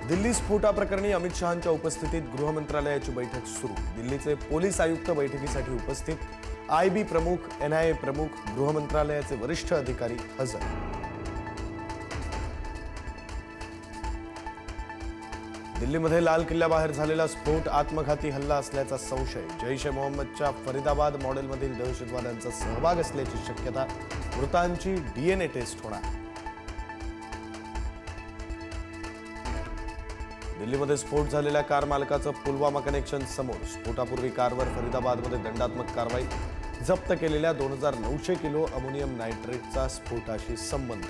दिल्ली स्फोटाप्रकरणी अमित शहांच्या उपस्थितीत गृह मंत्रालयाची बैठक सुरू। दिल्लीचे पोलीस आयुक्त बैठकीसाठी उपस्थित। आयबी प्रमुख, एनआयए प्रमुख, गृह मंत्रालयाचे वरिष्ठ अधिकारी हजर। दिल्लीमध्ये लाल किल्ल्याबाहेर झालेला स्फोट आत्मघाती हल्ला असल्याचा संशय। जैश ए मोहम्मदच्या फरीदाबाद मॉडेलमधील दहशतवाद्यांचा सहभाग असल्याची शक्यता। मृतांची डीएनए टेस्ट होणार। दिल्लीमध्ये स्फोट झालेल्या कार मालकाचं पुलवामा कनेक्शन समोर। स्फोटापूर्वी कारवर फरीदाबादमध्ये दंडात्मक कारवाई। जप्त केलेल्या 2900 किलो अमोनियम नायट्रेटचा स्फोटाशी संबंध।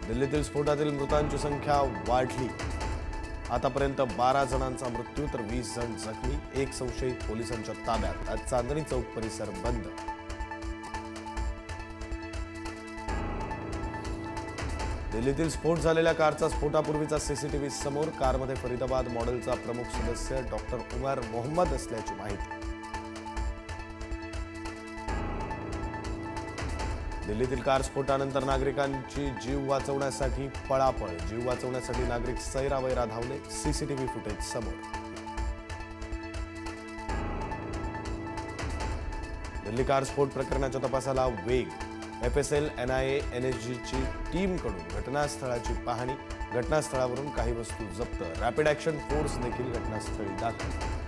दिल्लीतील स्फोटातील मृतांची संख्या वाढली। आतापर्यंत 12 जणांचा मृत्यू तर 20 जण जखमी। एक संशयित पोलिसांच्या ताब्यात। आज चांदणी चौक परिसर बंद। दिल्लीतील स्फोट झालेल्या कारचा स्फोटापूर्वीचा सीसीटीव्ही समोर। कारमध्ये फरीदाबाद मॉडेलचा प्रमुख सदस्य डॉक्टर उमर मोहम्मद असल्याची माहिती। दिल्लीतील कार स्फोटानंतर नागरिकांची जीव वाचवण्यासाठी पळापळ। जीव वाचवण्यासाठी नागरिक सैरावैरा धावले। सीसीटीव्ही फुटेज समोर। दिल्ली कार स्फोट प्रकरणाच्या तपासाला वेग। एफएसएल, एनआयए, एनएसजीची टीमकडून घटनास्थळाची पाहणी। घटनास्थळावरून काही वस्तू जप्त। रॅपिड ॲक्शन फोर्स देखील घटनास्थळी दाखल।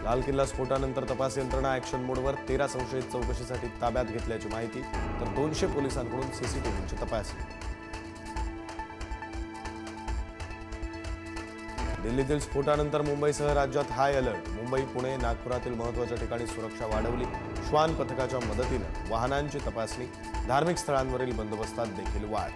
लाल किल्ला स्फोटानंतर तपास यंत्रणा ॲक्शन मोडवर। 13 संशयित चौकशीसाठी ताब्यात घेतल्याची माहिती, तर 200 पोलिसांकडून सीसीटीव्हीची तपासणी। दिल्लीतील स्फोटानंतर मुंबईसह राज्यात हाय अलर्ट। मुंबई, पुणे, नागपुरातील महत्त्वाच्या ठिकाणी सुरक्षा वाढवली। श्वान पथकाच्या मदतीने वाहनांची तपासणी। धार्मिक स्थळांवरील बंदोबस्तात देखील वाढ।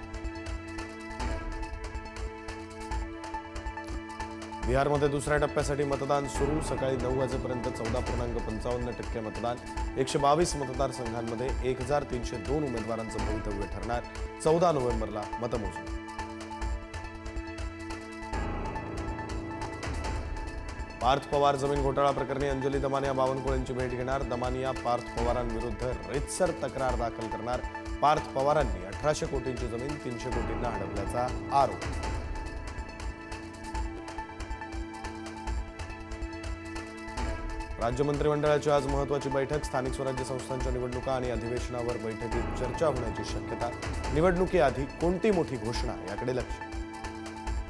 बिहारमध्ये दुसऱ्या टप्प्यासाठी मतदान सुरू। सकाळी 9 वाजेपर्यंत 14.55% मतदान। 122 मतदारसंघांमध्ये 1302 उमेदवारांचं भवितव्य ठरणार। 14 नोव्हेंबरला मतमोजणी। पार्थ पवार जमीन घोटाळा प्रकरणी अंजली दमानिया बावनकुळेंची भेट घेणार। दमानिया पार्थ पवारांविरुद्ध रीतसर तक्रार दाखल करणार। पार्थ पवारांनी 1800 कोटींची जमीन 300 कोटींना हडपल्याचा आरोप। राज्य मंत्रिमंडळाची आज महत्त्वाची बैठक। स्थानिक स्वराज्य संस्थांच्या निवडणुका आणि अधिवेशनावर बैठकीत चर्चा होण्याची शक्यता। निवडणुकीआधी कोणती मोठी घोषणा याकडे लक्ष।